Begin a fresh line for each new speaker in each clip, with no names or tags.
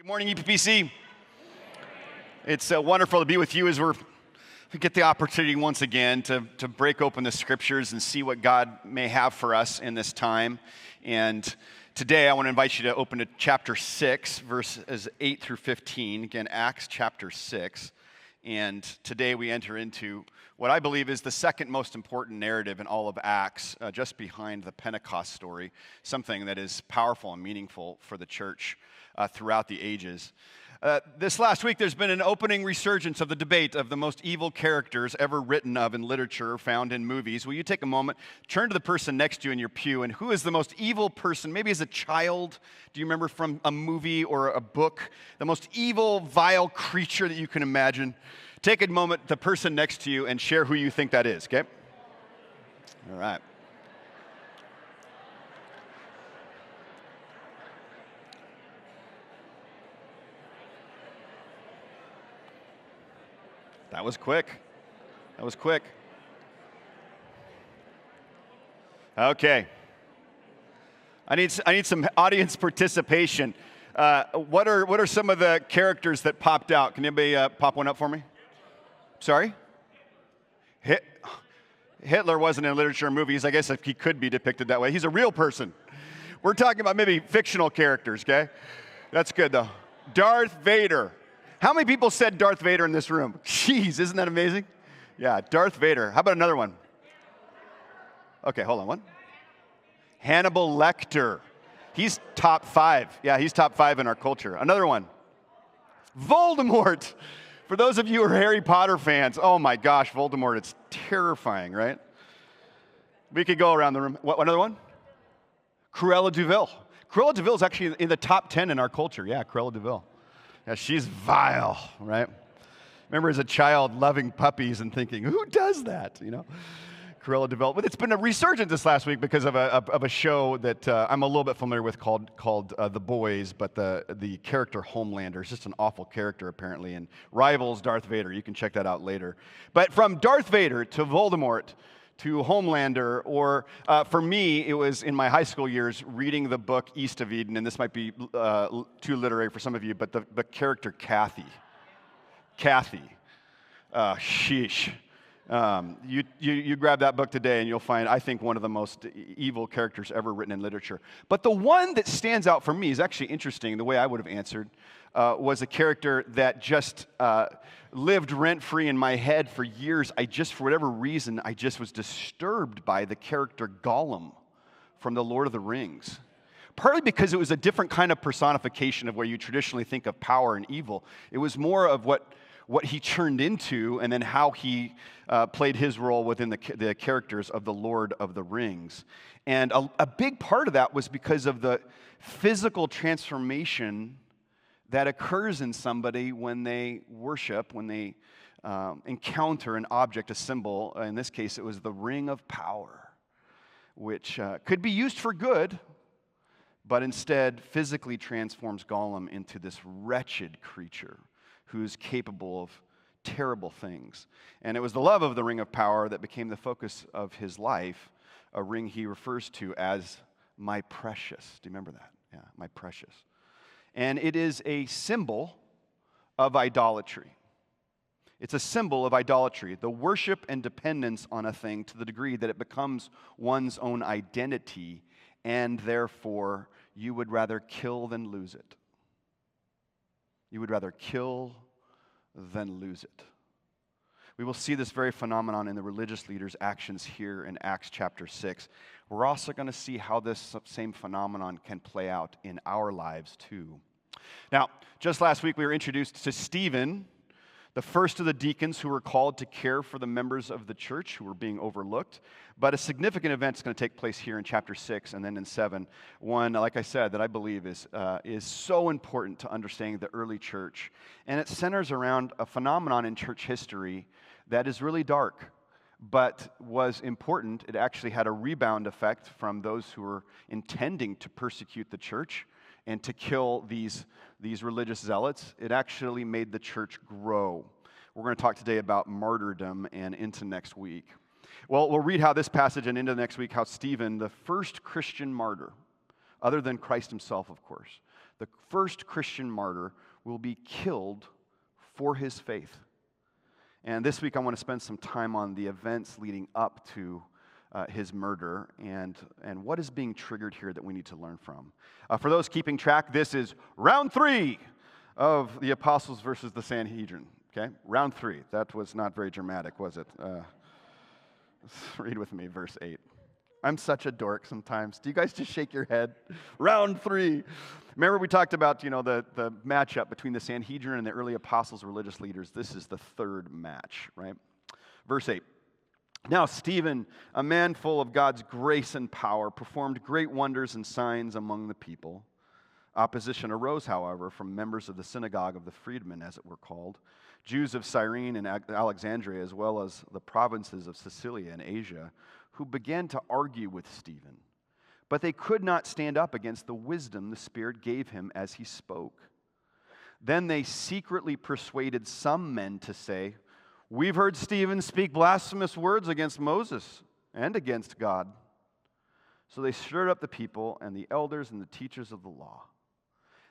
Good morning, EPPC. It's wonderful to be with you as we get the opportunity once again to break open the scriptures and see what God may have for us in this time. And today I want to invite you to open to chapter 6, verses 8 through 15. Again, Acts chapter 6. And today we enter into what I believe is the second most important narrative in all of Acts, just behind the Pentecost story, something that is powerful and meaningful for the church throughout the ages. This last week, there's been an opening resurgence of the debate of the most evil characters ever written of in literature, found in movies. Will you take a moment, turn to the person next to you in your pew, and who is the most evil person, maybe as a child, do you remember from a movie or a book, the most evil, vile creature that you can imagine? Take a moment, the person next to you, and share who you think that is, okay? All right. That was quick. That was quick. Okay. I need some audience participation. What are some of the characters that popped out? Can anybody pop one up for me? Sorry? Hitler wasn't in literature or movies. I guess if he could be depicted that way. He's a real person. We're talking about maybe fictional characters, okay? That's good, though. Darth Vader. How many people said Darth Vader in this room? Jeez, isn't that amazing? Yeah, Darth Vader. How about another one? Okay, hold on. One. Hannibal Lecter. He's top 5. Yeah, he's top 5 in our culture. Another one. Voldemort. For those of you who are Harry Potter fans, oh my gosh, Voldemort, it's terrifying, right? We could go around the room. What, another one? Cruella de Vil. Cruella de Vil is actually in the top 10 in our culture. Yeah, Cruella de Vil. Yeah, she's vile, right? Remember as a child loving puppies and thinking, who does that? You know, Cruella de Vil. But it's been a resurgence this last week because of a show that I'm a little bit familiar with called The Boys, but the character Homelander is just an awful character apparently and rivals Darth Vader. You can check that out later. But from Darth Vader to Voldemort to Homelander, or for me, it was in my high school years reading the book East of Eden, and this might be too literary for some of you, but the character Kathy. Sheesh. You grab that book today and you'll find, I think, one of the most evil characters ever written in literature. But the one that stands out for me is actually interesting, the way I would have answered, was a character that just lived rent-free in my head for years. For whatever reason, I just was disturbed by the character Gollum from The Lord of the Rings. Partly because it was a different kind of personification of where you traditionally think of power and evil. It was more of what he turned into and then how he played his role within the characters of The Lord of the Rings. And a big part of that was because of the physical transformation that occurs in somebody when they worship, when they encounter an object, a symbol. In this case, it was the ring of power, which could be used for good, but instead physically transforms Gollum into this wretched creature who's capable of terrible things. And it was the love of the ring of power that became the focus of his life, a ring he refers to as my precious. Do you remember that? Yeah, my precious. And it is a symbol of idolatry. It's a symbol of idolatry, the worship and dependence on a thing to the degree that it becomes one's own identity, and therefore you would rather kill than lose it. You would rather kill than lose it. We will see this very phenomenon in the religious leaders' actions here in Acts chapter 6. We're also going to see how this same phenomenon can play out in our lives too. Now, just last week we were introduced to Stephen, the first of the deacons who were called to care for the members of the church who were being overlooked. But a significant event is going to take place here in chapter 6 and then in 7. One, like I said, that I believe is so important to understanding the early church. And it centers around a phenomenon in church history that is really dark, but was important. It actually had a rebound effect from those who were intending to persecute the church and to kill these religious zealots. It actually made the church grow. We're going to talk today about martyrdom and into next week. Well, we'll read how this passage and into next week, how Stephen, the first Christian martyr, other than Christ himself, of course, the first Christian martyr, will be killed for his faith. And this week I want to spend some time on the events leading up to his murder and what is being triggered here that we need to learn from. For those keeping track, this is round 3 of the Apostles versus the Sanhedrin. Okay, round 3. That was not very dramatic, was it? Read with me, verse 8. I'm such a dork sometimes. Do you guys just shake your head? Round 3. Remember we talked about, the matchup between the Sanhedrin and the early apostles, religious leaders. This is the third match, right? Verse 8. Now Stephen, a man full of God's grace and power, performed great wonders and signs among the people. Opposition arose, however, from members of the synagogue of the freedmen, as it were called, Jews of Cyrene and Alexandria, as well as the provinces of Cilicia and Asia, who began to argue with Stephen. But they could not stand up against the wisdom the Spirit gave him as he spoke. Then they secretly persuaded some men to say, "We've heard Stephen speak blasphemous words against Moses and against God." So they stirred up the people and the elders and the teachers of the law.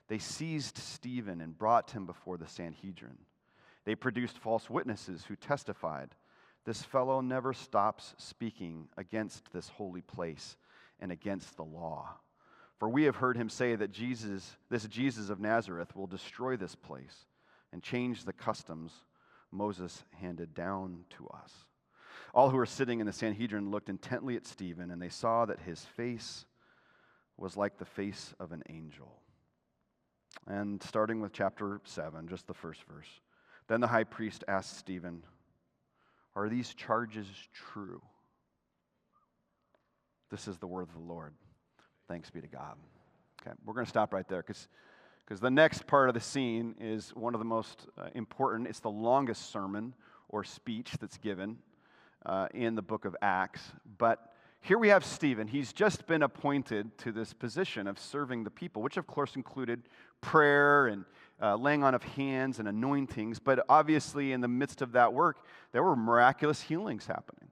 They seized Stephen and brought him before the Sanhedrin. They produced false witnesses who testified, "This fellow never stops speaking against this holy place and against the law. For we have heard him say that this Jesus of Nazareth will destroy this place and change the customs Moses handed down to us." All who were sitting in the Sanhedrin looked intently at Stephen, and they saw that his face was like the face of an angel. And starting with chapter 7, just the first verse. Then the high priest asked Stephen, "Are these charges true?" This is the word of the Lord. Thanks be to God. Okay, we're going to stop right there because the next part of the scene is one of the most important. It's the longest sermon or speech that's given in the book of Acts. But here we have Stephen. He's just been appointed to this position of serving the people, which of course included prayer and laying on of hands and anointings. But obviously in the midst of that work, there were miraculous healings happening.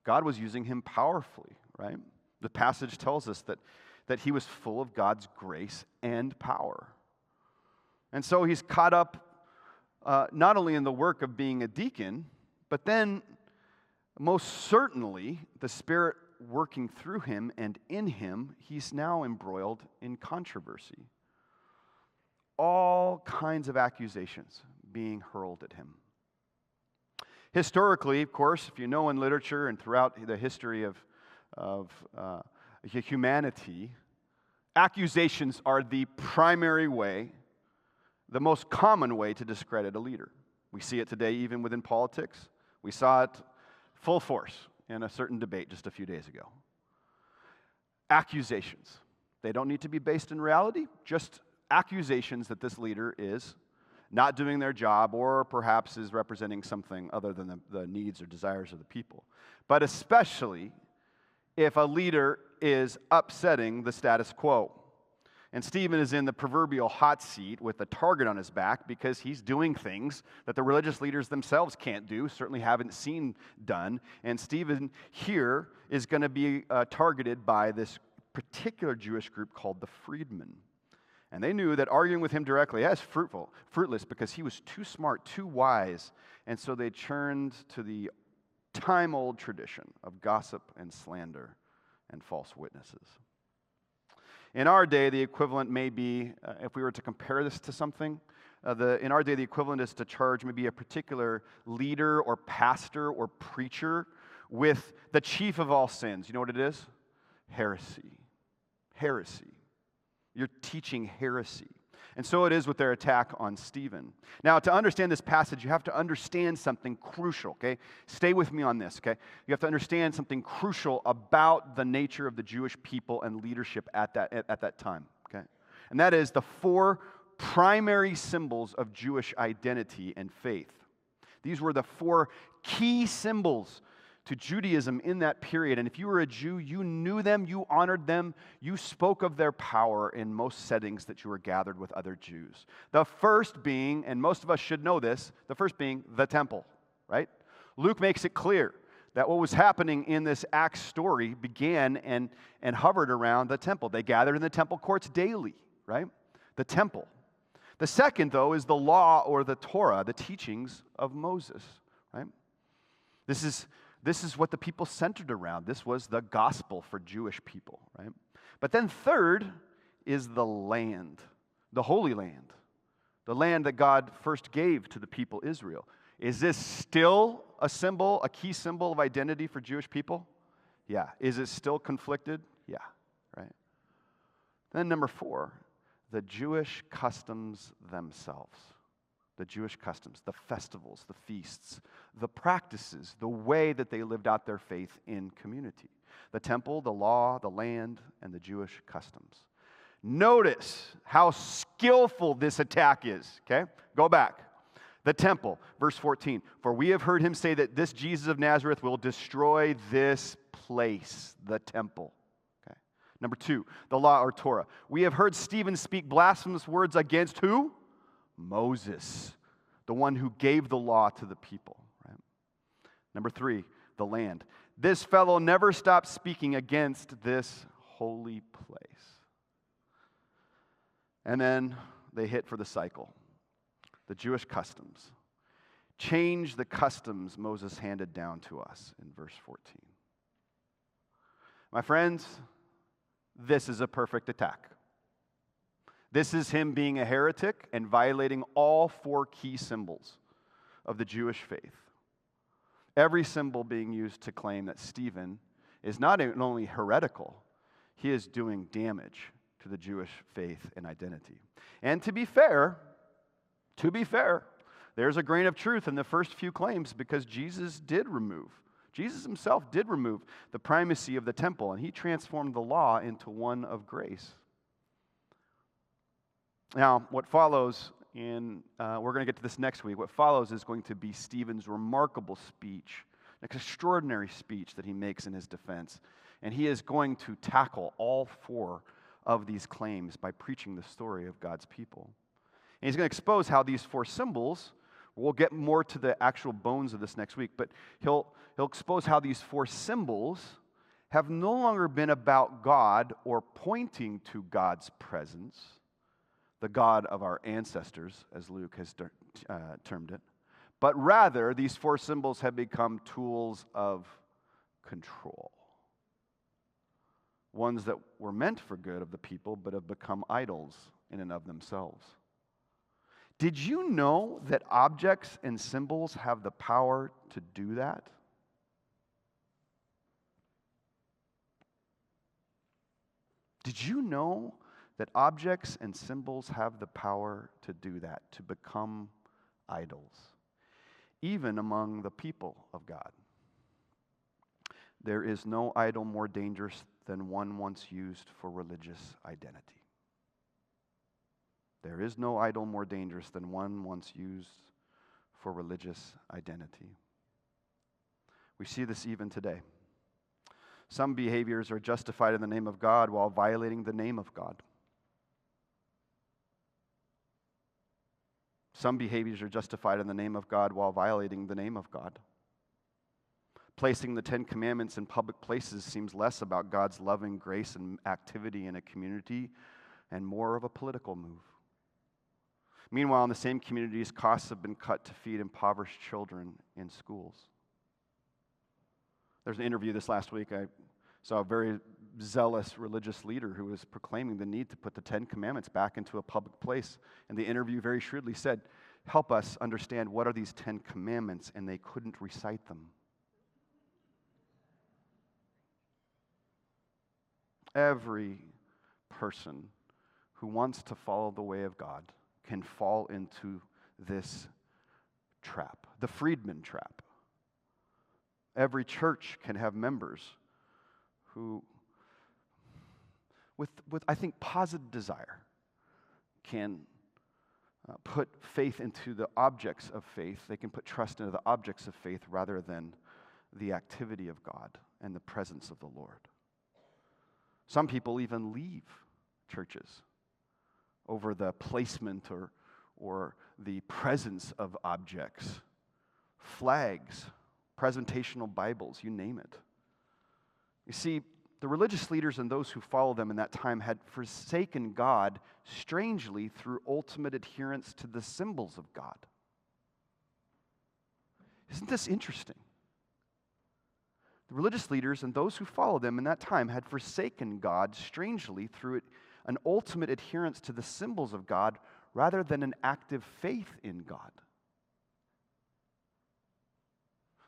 God was using him powerfully, right? The passage tells us that he was full of God's grace and power. And so he's caught up not only in the work of being a deacon, but then most certainly the Spirit working through him and in him, he's now embroiled in controversy. All kinds of accusations being hurled at him. Historically, of course, if you know in literature and throughout the history of humanity, accusations are the primary way, the most common way to discredit a leader. We see it today even within politics. We saw it full force in a certain debate just a few days ago. Accusations. They don't need to be based in reality, just accusations that this leader is not doing their job or perhaps is representing something other than the needs or desires of the people. But especially if a leader is upsetting the status quo. And Stephen is in the proverbial hot seat with a target on his back because he's doing things that the religious leaders themselves can't do, certainly haven't seen done. And Stephen here is going to be targeted by this particular Jewish group called the freedmen. And they knew that arguing with him directly is fruitless because he was too smart, too wise. And so they turned to the time-old tradition of gossip and slander and false witnesses. In our day, the equivalent may be, if we were to compare this to something, in our day, the equivalent is to charge maybe a particular leader or pastor or preacher with the chief of all sins. You know what it is? Heresy. Heresy. You're teaching heresy. And so it is with their attack on Stephen. Now, to understand this passage, you have to understand something crucial, okay? Stay with me on this, okay? You have to understand something crucial about the nature of the Jewish people and leadership at that time, okay? And that is the 4 primary symbols of Jewish identity and faith. These were the 4 key symbols to Judaism in that period. And if you were a Jew, you knew them, you honored them, you spoke of their power in most settings that you were gathered with other Jews. The first being, and most of us should know this, the first being the temple, right? Luke makes it clear that what was happening in this Acts story began and hovered around the temple. They gathered in the temple courts daily, right? the temple. The second, though, is the law or the Torah, the teachings of Moses, right? This is what the people centered around. This was the gospel for Jewish people, right? But then third is the land, the Holy Land, the land that God first gave to the people Israel. Is this still a symbol, a key symbol of identity for Jewish people? Yeah. Is it still conflicted? Yeah, right? Then number 4, the Jewish customs themselves. The Jewish customs, the festivals, the feasts, the practices, the way that they lived out their faith in community. The temple, the law, the land, and the Jewish customs. Notice how skillful this attack is, okay? Go back. The temple, verse 14. For we have heard him say that this Jesus of Nazareth will destroy this place, the temple. Okay. Number 2, the law or Torah. We have heard Stephen speak blasphemous words against who? Moses, the one who gave the law to the people. Right? Number 3, the land. This fellow never stopped speaking against this holy place. And then they hit for the cycle. The Jewish customs. Change the customs Moses handed down to us in verse 14. My friends, this is a perfect attack. This is him being a heretic and violating all 4 key symbols of the Jewish faith. Every symbol being used to claim that Stephen is not only heretical, he is doing damage to the Jewish faith and identity. And to be fair, there's a grain of truth in the first few claims because Jesus himself did remove the primacy of the temple, and he transformed the law into one of grace. Now, what follows, we're going to get to this next week, what follows is going to be Stephen's remarkable speech, an extraordinary speech that he makes in his defense. And he is going to tackle all 4 of these claims by preaching the story of God's people. And he's going to expose how these 4 symbols, we'll get more to the actual bones of this next week, but he'll expose how these 4 symbols have no longer been about God or pointing to God's presence, the God of our ancestors, as Luke has termed it, but rather these 4 symbols have become tools of control. Ones that were meant for good of the people, but have become idols in and of themselves. Did you know that objects and symbols have the power to do that? Did you know that objects and symbols have the power to do that, to become idols, even among the people of God? There is no idol more dangerous than one once used for religious identity. There is no idol more dangerous than one once used for religious identity. We see this even today. Some behaviors are justified in the name of God while violating the name of God. Some behaviors are justified in the name of God while violating the name of God. Placing the 10 Commandments in public places seems less about God's loving grace and activity in a community and more of a political move. Meanwhile, in the same communities, costs have been cut to feed impoverished children in schools. There's an interview this last week. I saw a very zealous religious leader who was proclaiming the need to put the 10 Commandments back into a public place. And the interview very shrewdly said, help us understand what are these 10 Commandments, and they couldn't recite them. Every person who wants to follow the way of God can fall into this trap, the freedman trap. Every church can have members who, with I think, positive desire, can put faith into the objects of faith. They can put trust into the objects of faith rather than the activity of God and the presence of the Lord. Some people even leave churches over the placement or the presence of objects, flags, presentational Bibles, you name it. You see, The religious leaders and those who followed them in that time had forsaken God strangely through ultimate adherence to the symbols of God. Isn't this interesting? The religious leaders and those who followed them in that time had forsaken God strangely through an ultimate adherence to the symbols of God rather than an active faith in God.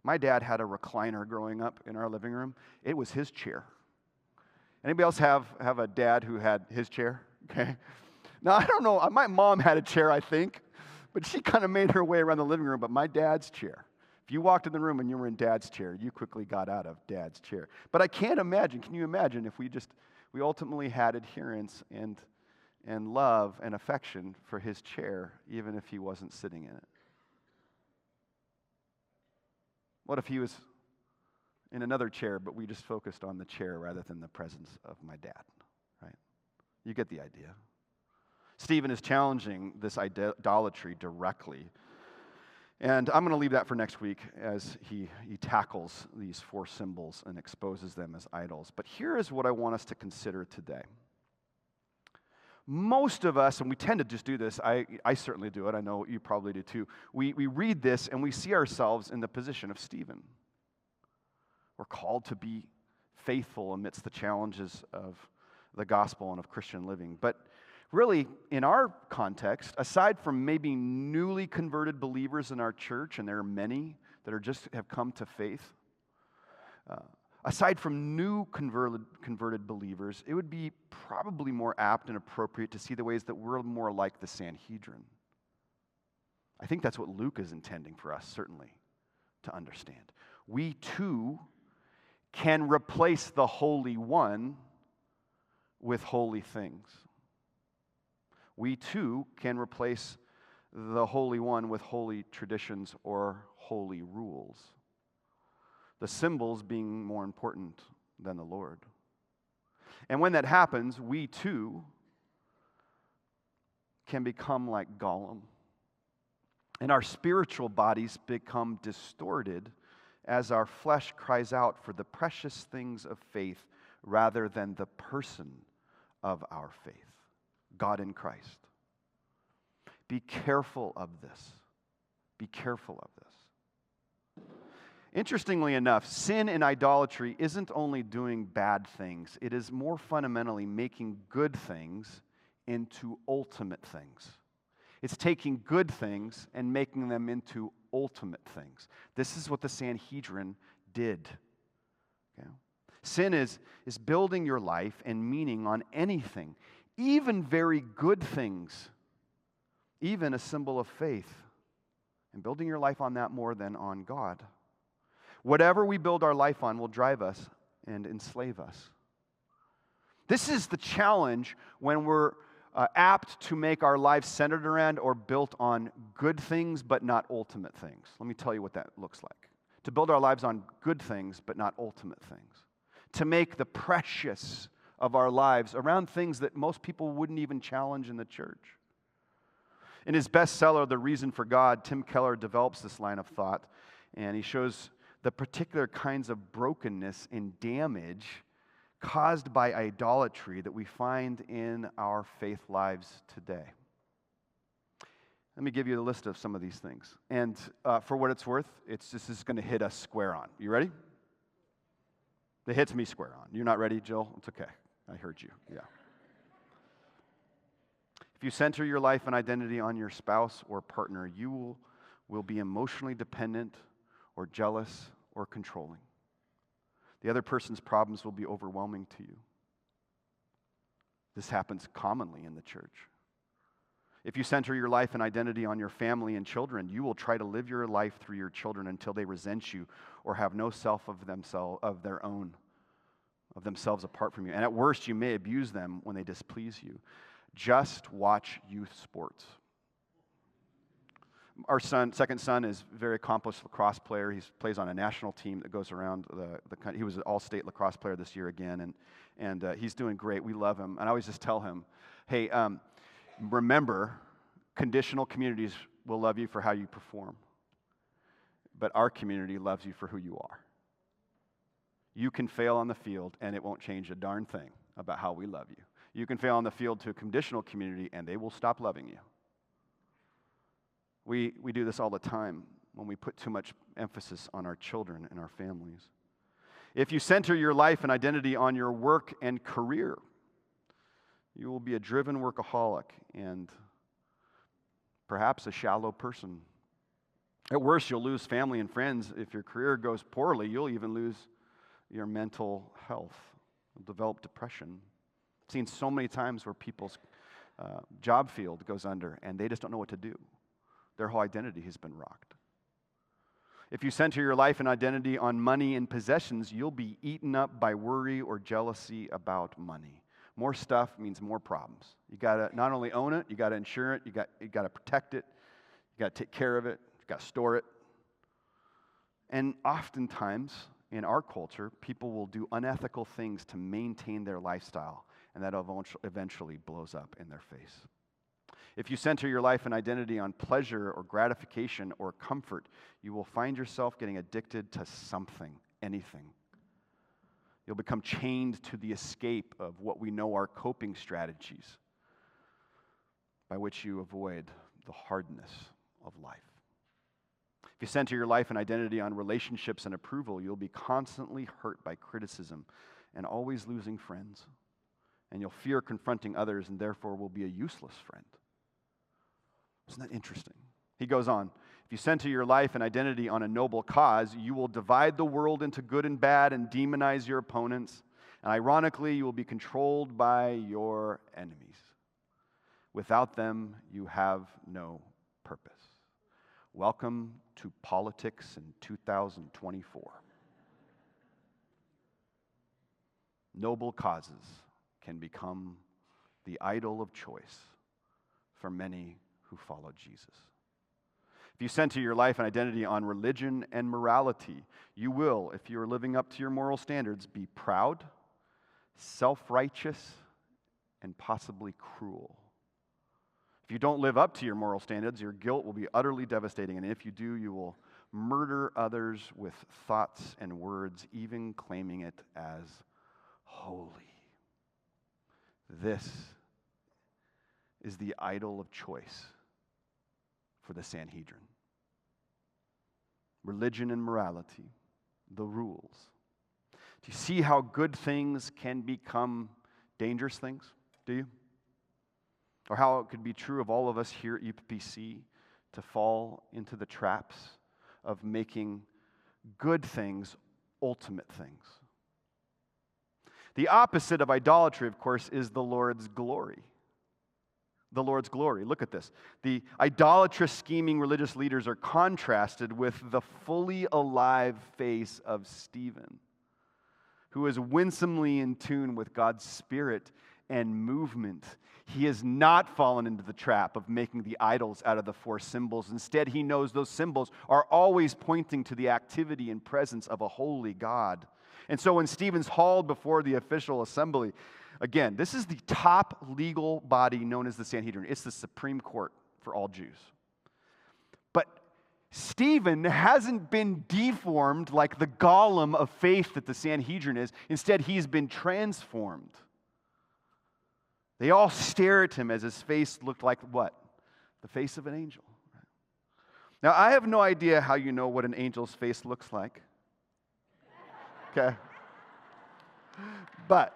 My dad had a recliner growing up in our living room. It was his chair. Anybody else have a dad who had his chair? Okay. Now, I don't know. My mom had a chair, I think, but she kind of made her way around the living room. But my dad's chair, if you walked in the room and you were in dad's chair, you quickly got out of dad's chair. But I can't imagine. Can you imagine if we ultimately had adherence and love and affection for his chair, even if he wasn't sitting in it? What if he was in another chair, but we just focused on the chair rather than the presence of my dad, right? You get the idea. Stephen is challenging this idolatry directly. And I'm going to leave that for next week as he tackles these four symbols and exposes them as idols. But here is what I want us to consider today. Most of us, and we tend to just do this, I certainly do it, I know you probably do too, we read this and we see ourselves in the position of Stephen. We're called to be faithful amidst the challenges of the gospel and of Christian living. But really, in our context, aside from maybe newly converted believers in our church, and there are many that have come to faith, aside from new converted believers, it would be probably more apt and appropriate to see the ways that we're more like the Sanhedrin. I think that's what Luke is intending for us, certainly, to understand. We too can replace the Holy One with holy things. We too can replace the Holy One with holy traditions or holy rules. The symbols being more important than the Lord. And when that happens, we too can become like Gollum. And our spiritual bodies become distorted as our flesh cries out for the precious things of faith rather than the person of our faith, God in Christ. Be careful of this. Be careful of this. Interestingly enough, sin and idolatry isn't only doing bad things, it is more fundamentally making good things into ultimate things. It's taking good things and making them into ultimate things. This is what the Sanhedrin did. Okay? Sin is building your life and meaning on anything, even very good things, even a symbol of faith, and building your life on that more than on God. Whatever we build our life on will drive us and enslave us. This is the challenge when we're apt to make our lives centered around or built on good things but not ultimate things. Let me tell you what that looks like. To build our lives on good things but not ultimate things. To make the precious of our lives around things that most people wouldn't even challenge in the church. In his bestseller, The Reason for God, Tim Keller develops this line of thought, and he shows the particular kinds of brokenness and damage caused by idolatry that we find in our faith lives today. Let me give you a list of some of these things. And for what it's worth, this is going to hit us square on. You ready? It hits me square on. You're not ready, Jill? It's okay. I heard you. Yeah. If you center your life and identity on your spouse or partner, you will be emotionally dependent or jealous or controlling. The other person's problems will be overwhelming to you. This happens commonly in the church. If you center your life and identity on your family and children, you will try to live your life through your children until they resent you or have no self of their own, of themselves apart from you. And at worst, you may abuse them when they displease you. Just watch youth sports. Our second son, is a very accomplished lacrosse player. He plays on a national team that goes around the country. He was an all-state lacrosse player this year again, and he's doing great. We love him. And I always just tell him, hey, remember, conditional communities will love you for how you perform, but our community loves you for who you are. You can fail on the field, and it won't change a darn thing about how we love you. You can fail on the field to a conditional community, and they will stop loving you. We do this all the time when we put too much emphasis on our children and our families. If you center your life and identity on your work and career, you will be a driven workaholic and perhaps a shallow person. At worst, you'll lose family and friends. If your career goes poorly, you'll even lose your mental health. You'll develop depression. I've seen so many times where people's job field goes under and they just don't know what to do. Their whole identity has been rocked. If you center your life and identity on money and possessions, you'll be eaten up by worry or jealousy about money. More stuff means more problems. You got to not only own it, you got to insure it, you got to protect it, you got to take care of it, you got to store it. And oftentimes in our culture, people will do unethical things to maintain their lifestyle, and that eventually blows up in their face. If you center your life and identity on pleasure or gratification or comfort, you will find yourself getting addicted to something, anything. You'll become chained to the escape of what we know are coping strategies by which you avoid the hardness of life. If you center your life and identity on relationships and approval, you'll be constantly hurt by criticism and always losing friends. And you'll fear confronting others and therefore will be a useless friend. Isn't that interesting? He goes on, if you center your life and identity on a noble cause, you will divide the world into good and bad and demonize your opponents. And ironically, you will be controlled by your enemies. Without them, you have no purpose. Welcome to politics in 2024. Noble causes can become the idol of choice for many who follow Jesus. If you center your life and identity on religion and morality, you will, if you are living up to your moral standards, be proud, self-righteous, and possibly cruel. If you don't live up to your moral standards, your guilt will be utterly devastating, and if you do, you will murder others with thoughts and words, even claiming it as holy. This is the idol of choice for the Sanhedrin. Religion and morality, the rules. Do you see how good things can become dangerous things? Do you? Or how it could be true of all of us here at UPC to fall into the traps of making good things ultimate things. The opposite of idolatry, of course, is the Lord's glory. The Lord's glory. Look at this. The idolatrous, scheming religious leaders are contrasted with the fully alive face of Stephen, who is winsomely in tune with God's spirit and movement. He has not fallen into the trap of making the idols out of the four symbols. Instead, he knows those symbols are always pointing to the activity and presence of a holy God. And so when Stephen's hauled before the official assembly, again, this is the top legal body known as the Sanhedrin. It's the Supreme Court for all Jews. But Stephen hasn't been deformed like the golem of faith that the Sanhedrin is. Instead, he's been transformed. They all stare at him as his face looked like what? The face of an angel. Now, I have no idea how you know what an angel's face looks like. Okay? But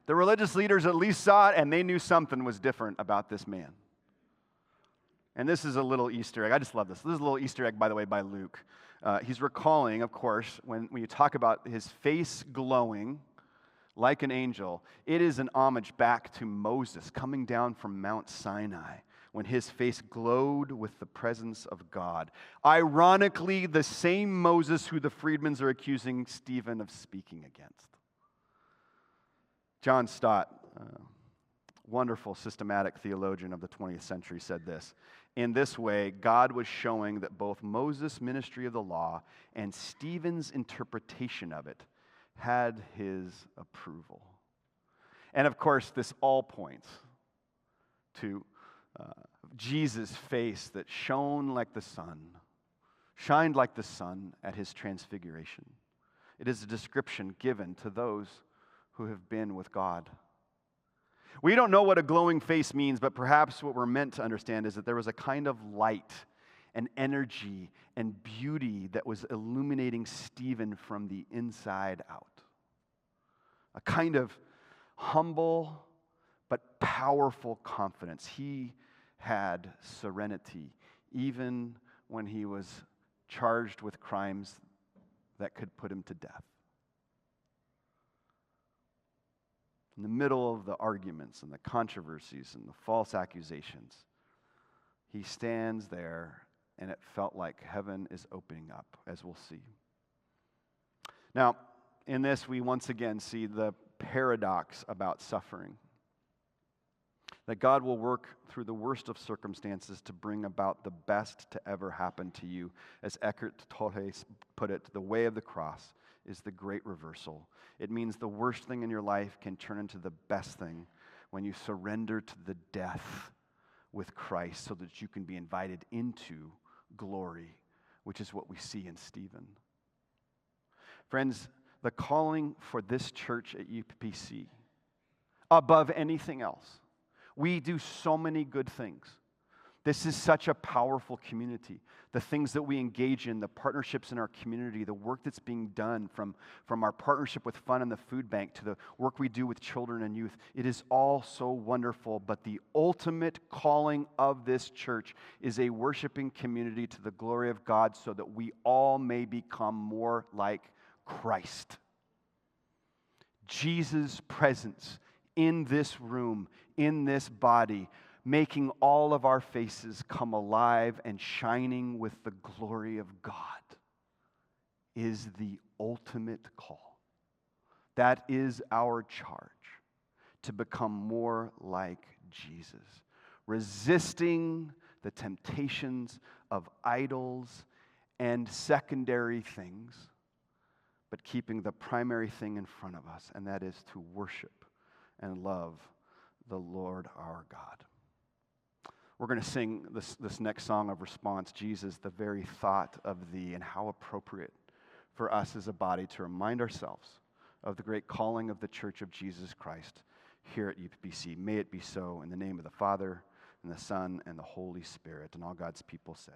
the religious leaders at least saw it, and they knew something was different about this man. And this is a little Easter egg. I just love this. This is a little Easter egg, by the way, by Luke. He's recalling, of course, when you talk about his face glowing like an angel, it is an homage back to Moses coming down from Mount Sinai when his face glowed with the presence of God. Ironically, the same Moses who the freedmen are accusing Stephen of speaking against. John Stott, wonderful systematic theologian of the 20th century, said this: in this way, God was showing that both Moses' ministry of the law and Stephen's interpretation of it had his approval. And of course, this all points to Jesus' face that shone like the sun, shined like the sun at his transfiguration. It is a description given to those who have been with God. We don't know what a glowing face means, but perhaps what we're meant to understand is that there was a kind of light and energy and beauty that was illuminating Stephen from the inside out. A kind of humble but powerful confidence. He had serenity, even when he was charged with crimes that could put him to death. In the middle of the arguments and the controversies and the false accusations, he stands there, and it felt like heaven is opening up, as we'll see. Now, in this, we once again see the paradox about suffering. That God will work through the worst of circumstances to bring about the best to ever happen to you. As Eckhart Tolle put it, the way of the cross is the great reversal. It means the worst thing in your life can turn into the best thing when you surrender to the death with Christ so that you can be invited into glory, which is what we see in Stephen. Friends, the calling for this church at UPC, above anything else, we do so many good things. This is such a powerful community. The things that we engage in, the partnerships in our community, the work that's being done from our partnership with Fun and the Food Bank to the work we do with children and youth, it is all so wonderful. But the ultimate calling of this church is a worshiping community to the glory of God so that we all may become more like Christ. Jesus' presence in this room, in this body, making all of our faces come alive and shining with the glory of God, is the ultimate call. That is our charge, to become more like Jesus, resisting the temptations of idols and secondary things, but keeping the primary thing in front of us, and that is to worship and love the Lord our God. We're going to sing this next song of response, Jesus, the very thought of thee, and how appropriate for us as a body to remind ourselves of the great calling of the Church of Jesus Christ here at UPBC. May it be so in the name of the Father, and the Son, and the Holy Spirit, and all God's people said.